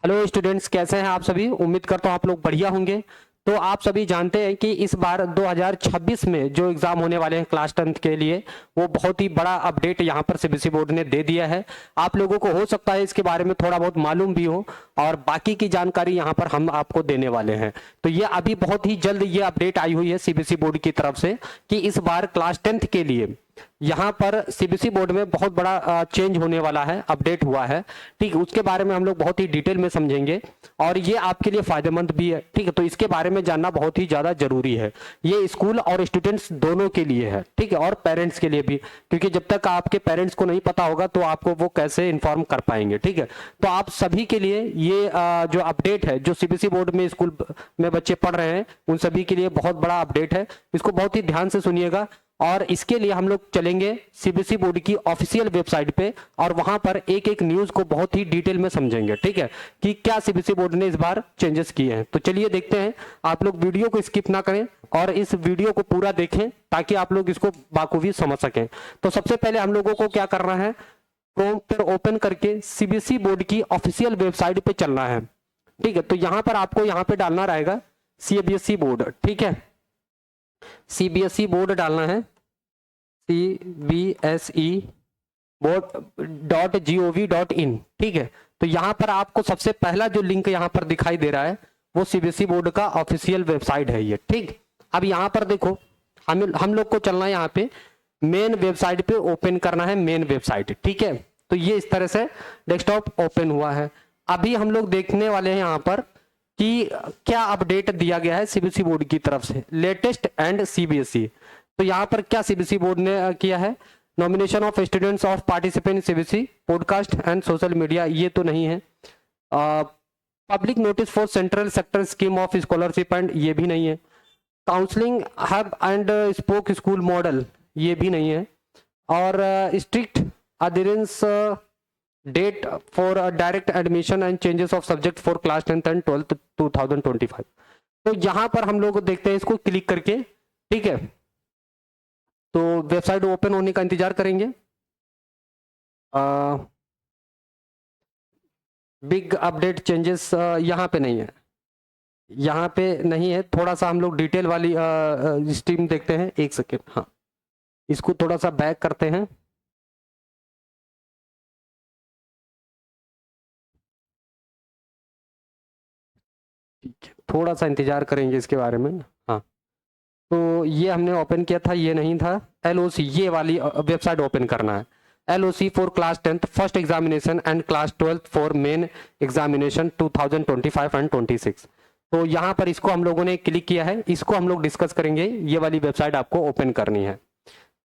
Hello students, कैसे हैं आप सभी। उम्मीद करता हूँ आप लोग बढ़िया होंगे। तो आप सभी जानते हैं कि इस बार 2026 में जो एग्ज़ाम होने वाले हैं क्लास 10th के लिए, वो बहुत ही बड़ा अपडेट यहाँ पर सीबीएसई बोर्ड ने दे दिया है। आप लोगों को हो सकता है इसके बारे में थोड़ा बहुत मालूम भी हो, और बाकी की जानकारी यहाँ पर हम आपको देने वाले हैं। तो ये अभी बहुत ही जल्द ये अपडेट आई हुई है सीबीएसई बोर्ड की तरफ से कि इस बार क्लास 10th के लिए यहाँ पर सीबीएसई बोर्ड में बहुत बड़ा चेंज होने वाला है, अपडेट हुआ है। ठीक है, उसके बारे में हम लोग बहुत ही डिटेल में समझेंगे और ये आपके लिए फायदेमंद भी है। ठीक है, तो इसके बारे में जानना बहुत ही ज्यादा जरूरी है। ये स्कूल और स्टूडेंट्स दोनों के लिए है, ठीक है, और पेरेंट्स के लिए भी, क्योंकि जब तक आपके पेरेंट्स को नहीं पता होगा तो आपको वो कैसे इन्फॉर्म कर पाएंगे। ठीक है, तो आप सभी के लिए ये जो अपडेट है, जो सीबीएसई बोर्ड में स्कूल में बच्चे पढ़ रहे हैं उन सभी के लिए बहुत बड़ा अपडेट है। इसको बहुत ही ध्यान से सुनिएगा। और इसके लिए हम लोग चलेंगे सीबीएसई बोर्ड की ऑफिशियल वेबसाइट पे और वहां पर एक एक न्यूज को बहुत ही डिटेल में समझेंगे। ठीक है, कि क्या सीबीएसई बोर्ड ने इस बार चेंजेस किए हैं। तो चलिए देखते हैं। आप लोग वीडियो को स्किप ना करें और इस वीडियो को पूरा देखें ताकि आप लोग इसको बाखूबी समझ सकें। तो सबसे पहले हम लोगों को क्या करना है, क्रोम पर ओपन करके सीबीएसई बोर्ड की ऑफिशियल वेबसाइट पे चलना है। ठीक है, तो यहां पर आपको यहाँ पे डालना रहेगा सीबीएसई बोर्ड। ठीक है, सीबीएसई बोर्ड डालना है, CBSE board.gov.in। ठीक है, तो यहां पर आपको सबसे पहला जो लिंक यहां पर दिखाई दे रहा है वो सीबीएसई बोर्ड का ऑफिशियल वेबसाइट है ये। ठीक, अब यहां पर देखो, हम लोग को चलना है यहाँ पे मेन वेबसाइट पे, ओपन करना है मेन वेबसाइट। ठीक है, तो ये इस तरह से डेस्कटॉप ओपन हुआ है। अभी हम लोग देखने वाले हैं यहाँ पर कि क्या अपडेट दिया गया है सीबीएसई बोर्ड की तरफ से, लेटेस्ट एंड सीबीएसई। तो यहाँ पर क्या सीबीएसई बोर्ड ने किया है, nomination of students of participant CBSE podcast and social media, ये तो नहीं है। Public notice for central sector scheme of scholarship and, ये भी नहीं है। Counselling hub and spoke school model, ये भी नहीं है। और strict adherence date for direct admission and changes of subject for class 10th and 12th 2025। तो यहाँ पर हम लोग देखते हैं इसको क्लिक करके। ठीक है, तो वेबसाइट ओपन होने का इंतजार करेंगे। बिग अपडेट चेंजेस यहाँ पे नहीं है, यहाँ पे नहीं है। थोड़ा सा हम लोग डिटेल वाली स्ट्रीम देखते हैं, एक सेकेंड। हाँ, इसको थोड़ा सा बैक करते हैं। ठीक है, थोड़ा सा इंतजार करेंगे इसके बारे में। हाँ, तो ये हमने ओपन किया था, ये नहीं था। LOC, ये वाली वेबसाइट ओपन करना है। LOC for class 10th first examination and class 12th for main examination 2025 and 26। तो यहाँ पर इसको हम लोगों ने क्लिक किया है, इसको हम लोग डिस्कस करेंगे। ये वाली वेबसाइट आपको ओपन करनी है।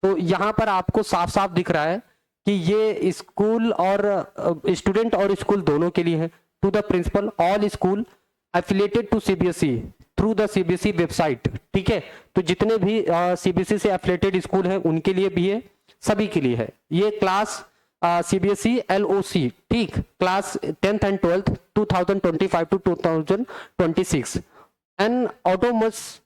तो यहाँ पर आपको साफ साफ दिख रहा है कि ये स्कूल और स्टूडेंट और स्कूल दोनों के लिए है। To the principal all school affiliated to CBSE through the CBSE website. ठीक है, तो जितने भी सीबीएसई से एफिलिएटेड स्कूल हैं उनके लिए भी है, सभी के लिए है। ये क्लास सीबीएसई LOC, ठीक, class 10th and 12th 2025 to 2026 an autonomous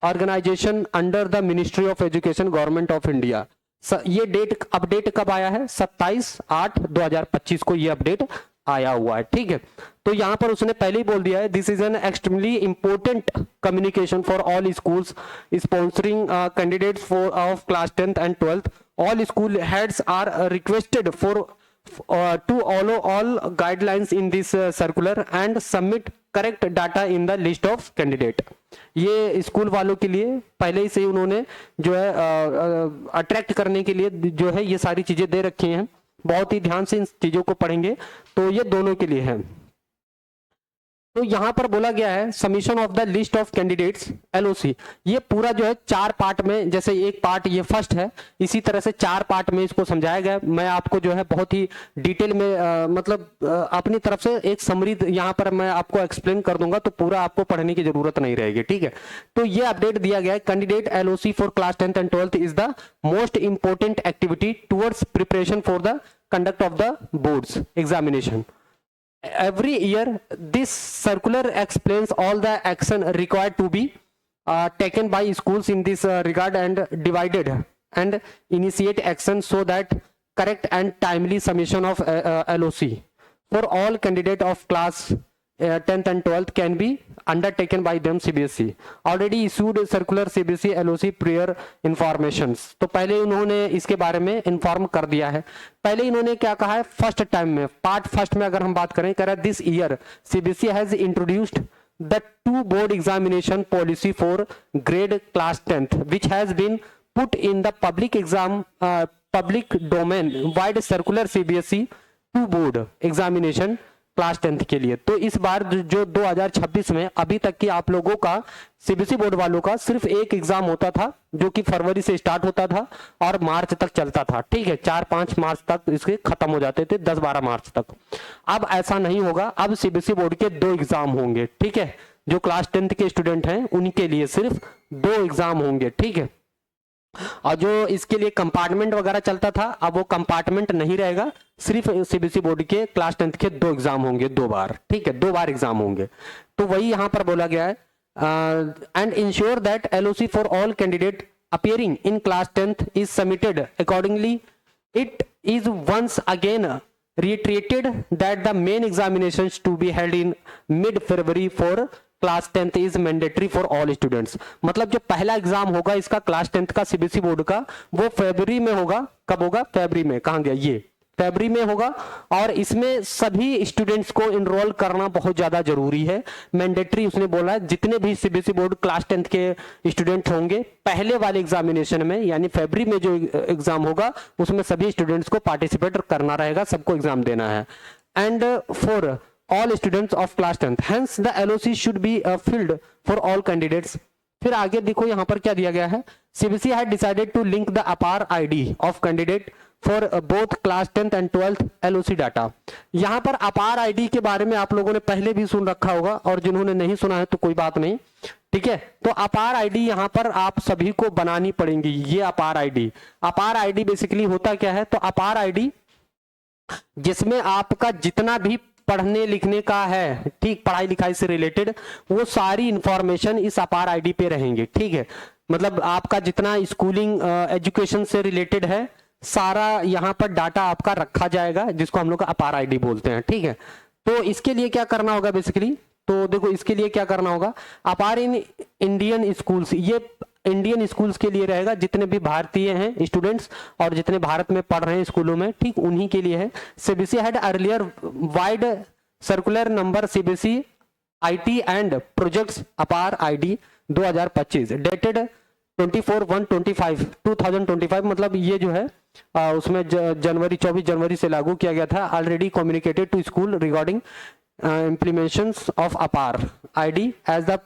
organisation under the ministry of education government of India. ये डेट अपडेट कब आया है, 27/8/2025 को ये अपडेट आया हुआ है। ठीक है, तो यहां पर उसने पहले ही बोल दिया है, this is an extremely important communication for all schools sponsoring candidates for of class 10th and 12th। All school heads are requested for to follow all guidelines in this circular and submit correct data in the list of candidate। ये school वालों के लिए पहले ही से उन्होंने जो है attract करने के लिए जो है ये सारी चीजें दे रखी हैं। बहुत ही ध्यान से इन चीजों को पढ़ेंगे। तो ये दोनों के लिए है। तो यहां पर बोला गया है submission of the list of candidates LOC। ये पूरा जो है 4 पार्ट में, जैसे एक पार्ट ये फर्स्ट है, इसी तरह से 4 पार्ट में इसको समझाया गया। मैं आपको जो है बहुत ही डिटेल में मतलब अपनी तरफ से एक समरी यहां पर मैं आपको एक्सप्लेन कर दूंगा, तो पूरा आपको पढ़ने की जरूरत नहीं रहेगी। ठीक है, तो ये अपडेट दिया गया है, candidate LOC for class 10th and 12th is the most important activity towards preparation for the conduct of the boards examination. Every year this circular explains all the action required to be taken by schools in this regard and divided and initiate action so that correct and timely submission of LOC for all candidate of class 10th and 12th can be undertaken by them CBSE already issued circular CBSE LOC prior informations। तो पहले उन्होंने इसके बारे में inform कर दिया है। पहले इन्होंने क्या कहा है, फर्स्ट टाइम में पार्ट फर्स्ट में अगर हम बात करें, कह रहा है this year CBSE has introduced the two board examination policy for grade class 10th which has been put in the public domain wide circular CBSE two board examination class 10th के लिए। तो इस बार जो 2026 में अभी तक की आप लोगों का CBSE बोर्ड वालों का सिर्फ एक एग्जाम होता था जो कि फरवरी से स्टार्ट होता था और मार्च तक चलता था, ठीक है, 4-5 मार्च तक इसके खत्म हो जाते थे, 10-12 मार्च तक। अब ऐसा नहीं होगा, अब CBSE बोर्ड के 2 एग्जाम होंगे, ठीक है, जो क्लास 10th के स्टूडेंट हैं उनके लिए सिर्फ 2 एग्जाम होंगे, ठीक है। और जो इसके लिए कंपार्टमेंट वगैरह चलता था, अब वो कंपार्टमेंट नहीं रहेगा, सिर्फ CBSE बोर्ड के क्लास 10th के 2 एग्जाम होंगे, 2 बार, ठीक है, 2 बार एग्जाम होंगे। तो वही यहां पर बोला गया है, and ensure that LOC for all candidate appearing in class 10th is submitted accordingly। It is once again reiterated that the main examinations to be held in mid-February for class 10th is mandatory for all students. मतलब जो पहला exam होगा इसका class 10th का CBSE board का, वो फरवरी में होगा। कब होगा? फरवरी में। कहां गया ये? फरवरी में होगा। और इसमें सभी स्टूडेंट्स को इनरोल करना बहुत ज्यादा जरूरी है, मैंडेटरी उसने बोला है। जितने भी CBSE बोर्ड क्लास 10th के स्टूडेंट होंगे पहले वाले एग्जामिनेशन में, यानी फरवरी में जो एग्जाम होगा उसमें सभी स्टूडेंट्स को पार्टिसिपेट करना रहेगा, सबको एग्जाम देना है। And for all students of class 10th hence the LOC should be filled for all candidates। फिर आगे देखो यहां पर क्या दिया गया है, CBSE had decided to link the APAR ID of candidate for both class 10th and 12th LOC data। यहां पर APAR ID के बारे में आप लोगों ने पहले भी सुन रखा होगा, और जिन्होंने नहीं सुना है तो कोई बात नहीं, ठीक है। तो APAR ID यहां पर आप सभी को बनानी पड़ेगी। ये APAR ID बेसिकली होता क्या है, तो APAR ID जिसमें आपका जितना भी पढ़ने लिखने का है, ठीक, पढ़ाई लिखाई से रिलेटेड, वो सारी इंफॉर्मेशन इस APAR ID पे रहेंगे, ठीक है। मतलब आपका जितना स्कूलिंग एजुकेशन से रिलेटेड है सारा यहाँ पर डाटा आपका रखा जाएगा, जिसको हम लोग APAR ID बोलते हैं, ठीक है। तो इसके लिए क्या करना होगा बेसिकली, तो देखो इसके लिए क्या करना होगा, APAR इन इंडियन स्कूल्स, ये इंडियन स्कूल्स के लिए रहेगा, जितने भी भारतीय हैं स्टूडेंट्स और जितने भारत में पढ़ रहे हैं स्कूलों में, ठीक, उन्हीं के लिए है। CBSE had earlier wide circular number CBSE IT and projects APAR ID 2025 dated 24/1/2025, मतलब ये जो है उसमें 24 जनवरी से लागू किया गया था। Already communicated to school regarding implementations of APAR ID as the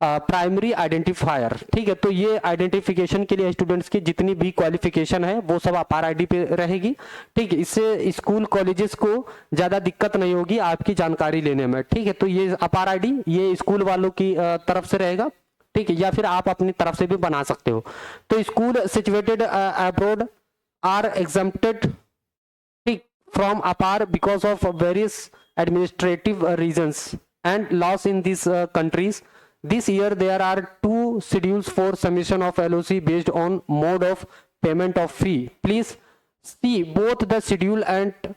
primary identifier, ठीक है। तो ये आइडेंटिफिकेशन के लिए स्टूडेंट्स की जितनी भी क्वालिफिकेशन है वो सब APAR ID पे रहेगी, ठीक है। इससे स्कूल कॉलेजेस को ज्यादा दिक्कत नहीं होगी आपकी जानकारी लेने में, ठीक है। तो ये APAR ID ये स्कूल वालों की तरफ से रहेगा, ठीक है, या फिर आप अपनी तरफ से भी बना सकते हो। तो school situated abroad are exempted, ठीक, from APAR because of various administrative reasons and laws in this countries. This year there are 2 schedules for submission of LOC based on mode of payment of fee. Please see both the schedule and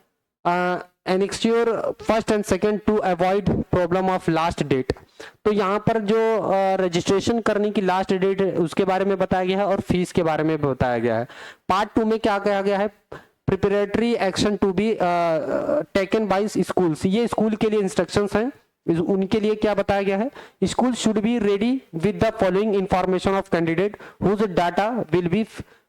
annexure first and second to avoid problem of last date। तो यहाँ पर जो registration करने की last date है उसके बारे में बताया गया है और फीस के बारे में बताया गया है। पार्ट 2 में क्या कहा गया है, preparatory action to be taken by schools, ये स्कूल के लिए इंस्ट्रक्शंस हैं। उनके लिए क्या बताया गया है, school should be ready with the following information of candidate whose data will be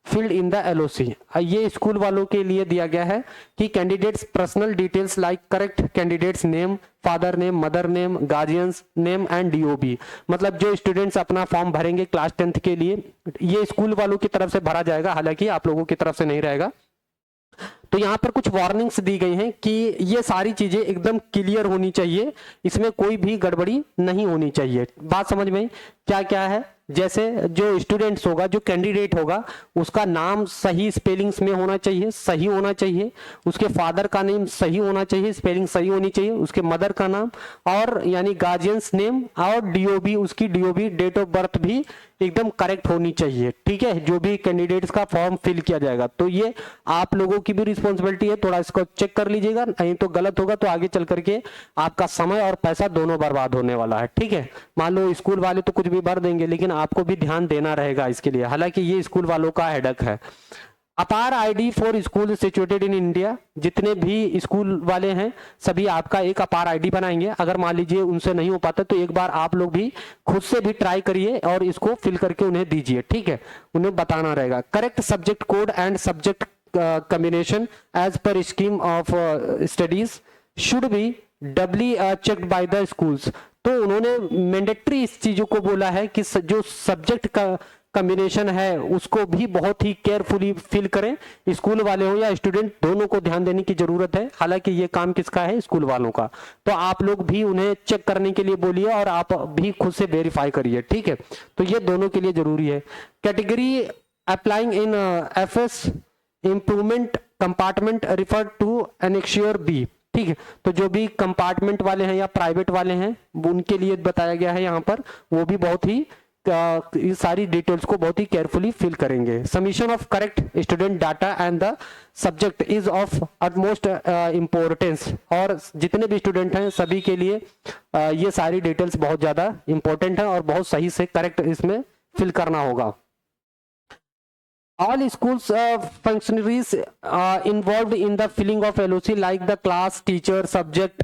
filled in the LOC। ये स्कूल वालों के लिए दिया गया है कि candidates personal details like correct candidates name, father name, mother name, guardians name and DOB। मतलब जो स्टूडेंट्स अपना फॉर्म भरेंगे क्लास 10th के लिए, ये स्कूल वालों की तरफ से भरा जाएगा, हालांकि आप लोगों की तरफ से नहीं रहेगा। तो यहाँ पर कुछ वार्निंग्स दी गई हैं कि ये सारी चीजें एकदम क्लियर होनी चाहिए, इसमें कोई भी गड़बड़ी नहीं होनी चाहिए। बात समझ में क्या क्या है, जैसे जो स्टूडेंट्स होगा, जो कैंडिडेट होगा, उसका नाम सही स्पेलिंग्स में होना चाहिए, सही होना चाहिए, उसके फादर का नेम सही होना चाहिए, स्पेलिंग सही होनी चाहिए, उसके मदर का नाम और यानी गार्जियंस नेम और डीओबी, उसकी डीओबी डेट ऑफ बर्थ भी एकदम करेक्ट होनी चाहिए। ठीक है, जो भी कैंडिडेट्स का फॉर्म फिल किया जाएगा। तो ये आप लोगों की भी रिस्पॉन्सिबिलिटी है, थोड़ा इसको चेक कर लीजिएगा, नहीं तो गलत होगा तो आगे चल करके आपका समय और पैसा दोनों बर्बाद होने वाला है। ठीक है, मान लो स्कूल वाले तो कुछ भी भर देंगे, लेकिन आपको भी ध्यान देना रहेगा इसके लिए, हालांकि ये स्कूल वालों का हेडक है। अपार ID for school situated in India, जितने भी स्कूल वाले हैं सभी आपका एक अपार आईडी बनाएंगे। अगर मान लीजिए उनसे नहीं हो पाता तो एक बार आप लोग भी खुद से भी ट्राई करिए और इसको फिल करके उन्हें दीजिए। ठीक है, उन्हें बताना रहेगा। Correct subject code and subject combination as per scheme of studies should be doubly checked by the schools. तो उन्होंने मैंडेटरी इस चीजों को बोला है कि जो सब्जेक्ट का कॉम्बिनेशन है उसको भी बहुत ही केयरफुली फिल करें। स्कूल वाले हो या स्टूडेंट, दोनों को ध्यान देने की जरूरत है। हालांकि ये काम किसका है? स्कूल वालों का। तो आप लोग भी उन्हें चेक करने के लिए बोलिए और आप भी खुद से वेरीफाई करिए। ठीक है, तो ये दोनों के लिए जरूरी है। Category applying in FS improvement compartment refer to annexure B. ठीक है, तो जो भी कंपार्टमेंट वाले हैं या प्राइवेट वाले हैं उनके लिए बताया गया है यहाँ पर, वो भी बहुत ही इस सारी डिटेल्स को बहुत ही केयरफुली फिल करेंगे। Submission of correct student data and the subject is of utmost importance. और जितने भी स्टूडेंट हैं सभी के लिए ये सारी डिटेल्स बहुत ज्यादा इंपॉर्टेंट है और बहुत सही से करेक्ट इसमें फिल करना होगा। All schools functionaries involved in the filling of LOC like the class teacher, subject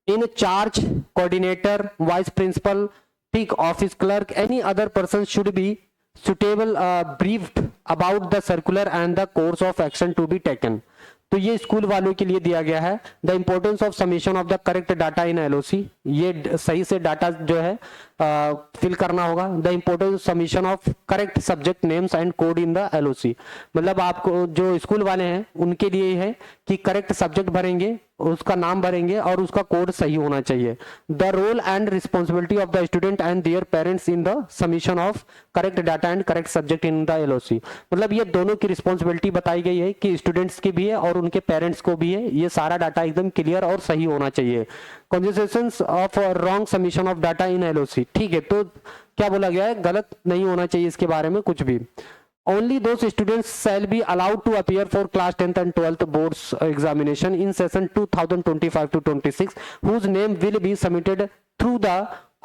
in charge, coordinator, vice principal, ठीक, office clerk, any other person should be suitable briefed about the circular and the course of action to be taken। तो ये school वालों के लिए दिया गया है। The importance of submission of the correct data in LOC, ये सही से डाटा जो है फिल करना होगा। The importance submission of correct subject names and code in the LOC, मतलब आपको जो स्कूल वाले हैं उनके लिए है कि करेक्ट सब्जेक्ट भरेंगे, उसका नाम भरेंगे और उसका कोड सही होना चाहिए। The role and responsibility of the student and their parents in the submission of correct data and correct subject in the LOC, मतलब ये दोनों की रिस्पॉन्सिबिलिटी बताई गई है कि स्टूडेंट्स की भी है और उनके पेरेंट्स को भी है। ये सारा डाटा एकदम क्लियर और सही होना चाहिए। Consequences of wrong submission of data in LOC, ठीक है, तो क्या बोला गया है? गलत नहीं होना चाहिए इसके बारे में कुछ भी। Only those students shall be allowed to appear for class 10th and 12th boards examination in session 2025 to 26 whose name will be submitted through the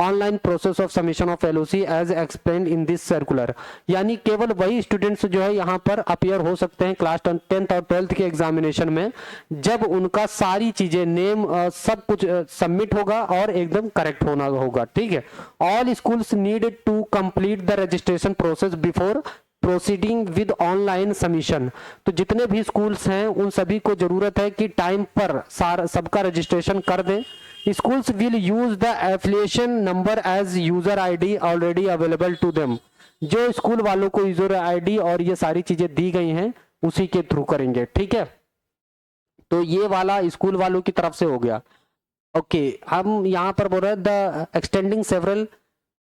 online process of submission of LOC as explained in this circular। यानी केवल वही students जो है यहाँ पर appear हो सकते हैं क्लास 10th और 12th के एग्जामिनेशन में जब उनका सारी चीजें नेम सब कुछ सबमिट होगा और एकदम करेक्ट होना होगा। ठीक है, all schools need to complete the registration process before proceeding with online submission. तो जितने भी स्कूल्स हैं उन सभी को जरूरत है कि टाइम पर सबका रजिस्ट्रेशन कर दें। Schools will use the affiliation number as user ID already available to them. जो स्कूल वालों को यूजर आईडी और ये सारी चीजें दी गई हैं उसी के थ्रू करेंगे। ठीक है, तो ये वाला स्कूल वालों की तरफ से हो गया। ओके, हम यहाँ पर बोल रहे हैं the extending several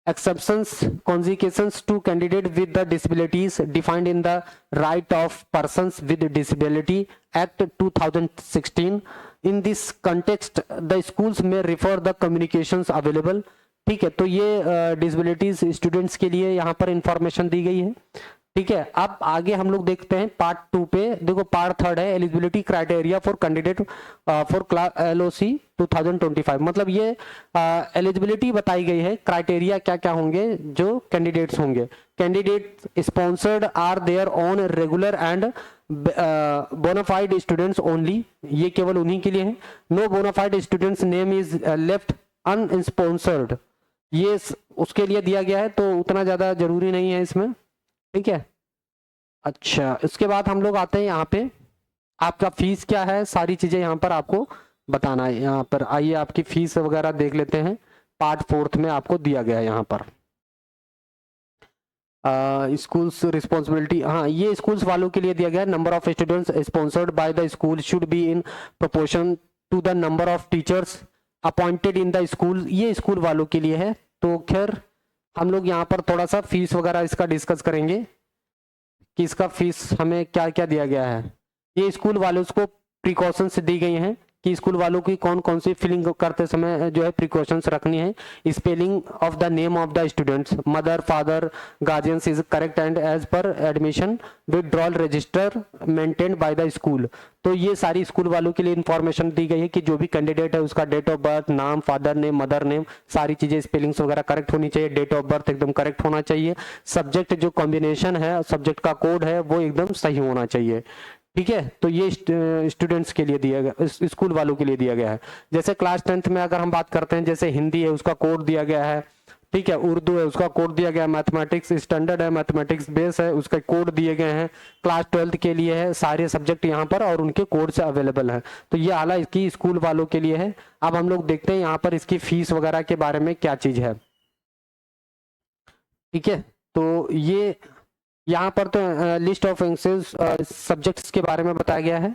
exceptions consequences to candidate with the disabilities defined in the right of persons with disability act 2016। in this context the schools may refer the communications available। ठीक है, तो ये डिसेबिलिटीज स्टूडेंट्स के लिए यहाँ पर information दी गई है। ठीक है, अब आगे हम लोग देखते हैं पार्ट 2 पे। देखो पार्ट 3 है eligibility criteria for candidate for class LOC 2025। मतलब ये एलिजिबिलिटी बताई गई है, क्राइटेरिया क्या क्या होंगे जो कैंडिडेट्स होंगे। Candidate sponsored are their own regular and bona fide students only, ये केवल उन्हीं के लिए है। No bona fide students name is left unsponsored, ये उसके लिए दिया गया है, तो उतना ज्यादा जरूरी नहीं है इसमें। ठीक है, अच्छा, इसके बाद हम लोग आते हैं यहाँ पे आपका फीस क्या है, सारी चीजें यहाँ पर आपको बताना है। यहाँ पर आइए आपकी फीस वगैरह देख लेते हैं, पार्ट 4 में आपको दिया गया है यहाँ पर। स्कूल्स रिस्पॉन्सिबिलिटी, हाँ ये स्कूल्स वालों के लिए दिया गया है। Number of students sponsored by the school should be in proportion to the number of teachers appointed in the school, ये स्कूल वालों के लिए है। तो खैर हम लोग यहाँ पर थोड़ा सा फीस वगैरह इसका डिस्कस करेंगे कि इसका फीस हमें क्या क्या दिया गया है। ये स्कूल वालों को प्रिकॉशंस दी गई हैं कि स्कूल वालों की कौन कौन सी फिलिंग करते समय जो है प्रिकॉशंस रखनी है। Spelling of the name of the students, mother father guardians is correct and as per admission withdrawal register maintained by the school. तो ये सारी स्कूल वालों के लिए इंफॉर्मेशन दी गई है कि जो भी कैंडिडेट है उसका डेट ऑफ बर्थ, नाम, फादर नेम, मदर नेम, सारी चीजें स्पेलिंग्स वगैरह करेक्ट होनी चाहिए, डेट ऑफ बर्थ एकदम करेक्ट होना चाहिए, सब्जेक्ट जो कॉम्बिनेशन है सब्जेक्ट का कोड है वो एकदम सही होना चाहिए। ठीक है, तो ये स्टूडेंट्स के लिए दिया गया, स्कूल वालों के लिए दिया गया है। जैसे क्लास 10th में अगर हम बात करते हैं, जैसे हिंदी है उसका कोड दिया गया है, ठीक है, उर्दू है उसका कोड दिया गया है, मैथमेटिक्स स्टैंडर्ड है, मैथमेटिक्स बेस है उसके कोड दिए गए हैं, क्लास 12th के लिए है, सारे सब्जेक्ट यहाँ पर और उनके कोड से अवेलेबल है। तो ये आला इसकी स्कूल वालों के लिए है। अब हम लोग देखते हैं यहाँ पर इसकी फीस वगैरह के बारे में क्या चीज है। ठीक है, तो ये यहाँ पर तो लिस्ट ऑफ सब्जेक्ट्स के बारे में बताया गया है।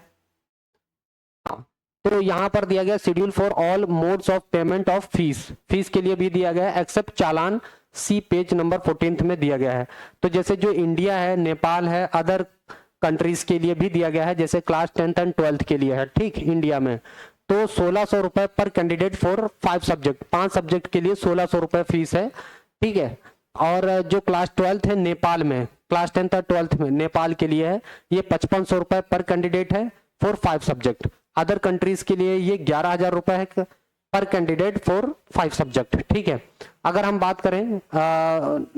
तो यहाँ पर दिया गया schedule for all modes of payment of fees, fees के लिए भी दिया गया है एक्सेप्ट चालान, सी पेज नंबर 14 में दिया गया है। तो जैसे जो इंडिया है, नेपाल है, अदर कंट्रीज के लिए भी दिया गया है, जैसे क्लास 10th एंड 12th के लिए है, ठीक, इंडिया में तो 1600 रुपए पर कैंडिडेट फॉर 5 सब्जेक्ट, 5 सब्जेक्ट के लिए 1600 रुपए फीस है। ठीक है, और जो क्लास 12th है नेपाल में, क्लास 10th और 12th में नेपाल के लिए है ये 5500 रुपए पर कैंडिडेट है फॉर 5 सब्जेक्ट। अदर कंट्रीज के लिए ये 11,000 रुपए है पर कैंडिडेट फॉर 5 सब्जेक्ट। ठीक है, अगर हम बात करें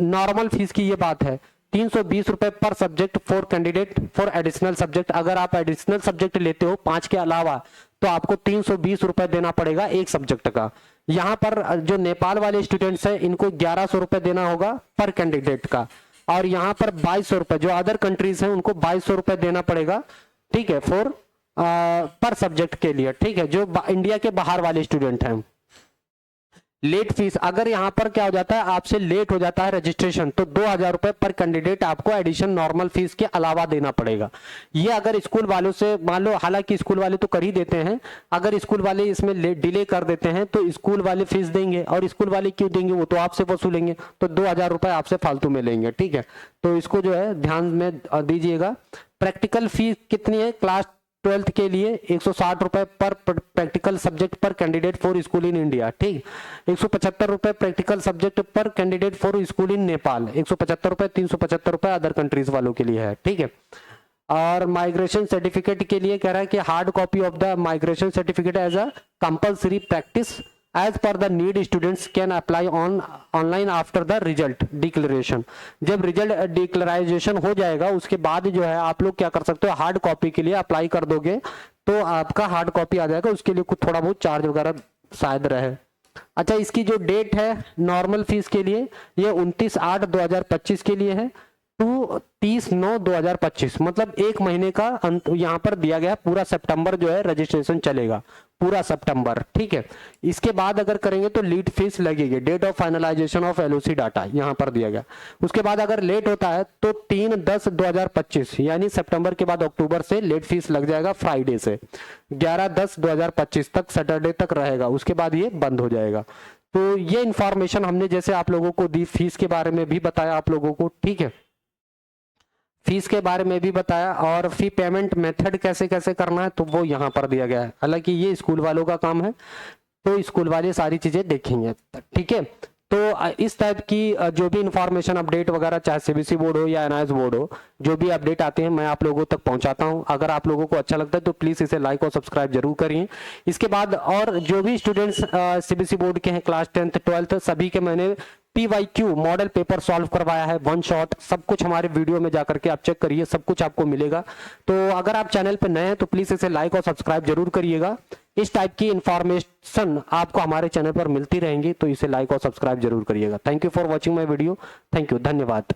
नॉर्मल फीस की, ये बात है 320 रुपए पर subject for candidate for additional subject. अगर आप एडिशनल सब्जेक्ट लेते हो 5 के अलावा तो आपको 320 रुपए देना पड़ेगा एक सब्जेक्ट का। यहाँ पर जो नेपाल वाले स्टूडेंट्स हैं इनको 1100 रुपए देना होगा पर कैंडिडेट का, और यहाँ पर 2200 रुपए, जो अदर कंट्रीज हैं उनको 2200 रुपए देना पड़ेगा, ठीक है, फॉर पर सब्जेक्ट के लिए। ठीक है, जो इंडिया के बाहर वाले स्टूडेंट हैं। लेट फीस, अगर यहाँ पर क्या हो जाता है, आपसे लेट हो जाता है रजिस्ट्रेशन तो 2000 रुपए पर कैंडिडेट आपको एडिशन नॉर्मल फीस के अलावा देना पड़ेगा। ये अगर स्कूल वालों से मान लो, हालांकि स्कूल वाले तो कर ही देते हैं, अगर स्कूल वाले इसमें डिले कर देते हैं तो स्कूल वाले फीस देंगे, और स्कूल वाले क्यों देंगे, वो तो आपसे वसूलेंगे, तो 2000 रुपए आपसे फालतू में लेंगे। ठीक है, तो इसको जो है ध्यान में दीजिएगा। प्रैक्टिकल फीस कितनी है, क्लास 12th के लिए 160 रुपए पर प्रैक्टिकल सब्जेक्ट पर candidate for school in India. ठीक, 175 रुपए प्रैक्टिकल सब्जेक्ट पर कैंडिडेट फॉर स्कूल इन नेपाल, 175 रुपए, 375 रुपए अदर कंट्रीज वालों के लिए है। ठीक है, और माइग्रेशन सर्टिफिकेट के लिए कह रहा है कि hard copy of the migration certificate as a compulsory practice as per the need students can apply online after the result declaration. जब रिजल्ट डिक्लेराइजेशन हो जाएगा उसके बाद जो है आप लोग क्या कर सकते हो, हार्ड कॉपी के लिए अप्लाई कर दोगे तो आपका हार्ड कॉपी आ जाएगा, उसके लिए कुछ थोड़ा बहुत चार्ज वगैरह शायद रहे। अच्छा, इसकी जो डेट है नॉर्मल फीस के लिए ये 29/8/2025 के लिए है टू 30/9/2025, मतलब एक महीने का अंत यहाँ पर दिया गया। पूरा सितंबर जो है रजिस्ट्रेशन चलेगा, पूरा सितंबर। ठीक है, इसके बाद अगर करेंगे तो लीड फीस लगेगी, date of finalisation of LOC data यहाँ पर दिया गया। उसके बाद अगर लेट होता है तो 3/10/2025 यानी सितंबर के बाद अक्टूबर से लेट फीस लग जाएगा, फ्राइडे से 11/10/2025 तक, सैटरडे तक रहेगा, उसके बाद ये बंद हो जाएगा। तो ये इंफॉर्मेशन हमने जैसे आप लोगों को दी, फीस के बारे में भी बताया आप लोगों को। ठीक है, फीस के बारे में भी बताया, और फी पेमेंट मेथड कैसे कैसे करना है तो वो यहाँ पर दिया गया है। हालांकि ये स्कूल वालों का काम है तो स्कूल वाले सारी चीजें देखेंगे। ठीक है, तो इस टाइप की जो भी इंफॉर्मेशन अपडेट वगैरह, चाहे सीबीएसई बोर्ड हो या एनआईएस बोर्ड हो, जो भी अपडेट आते हैं मैं आप लोगों तक पहुंचाता हूं। अगर आप लोगों को अच्छा लगता है तो प्लीज इसे लाइक और सब्सक्राइब जरूर करिए। इसके बाद और जो भी स्टूडेंट्स सीबीएसई बोर्ड के हैं क्लास 10th 12th सभी के मैंने PYQ मॉडल पेपर सॉल्व करवाया है, 1 शॉट, सब कुछ हमारे वीडियो में जाकर के आप चेक करिए, सब कुछ आपको मिलेगा। तो अगर आप चैनल पे नए हैं तो प्लीज इसे लाइक और सब्सक्राइब जरूर करिएगा। इस टाइप की इंफॉर्मेशन आपको हमारे चैनल पर मिलती रहेंगी, तो इसे लाइक और सब्सक्राइब जरूर करिएगा। Thank you for watching my video, thank you, धन्यवाद।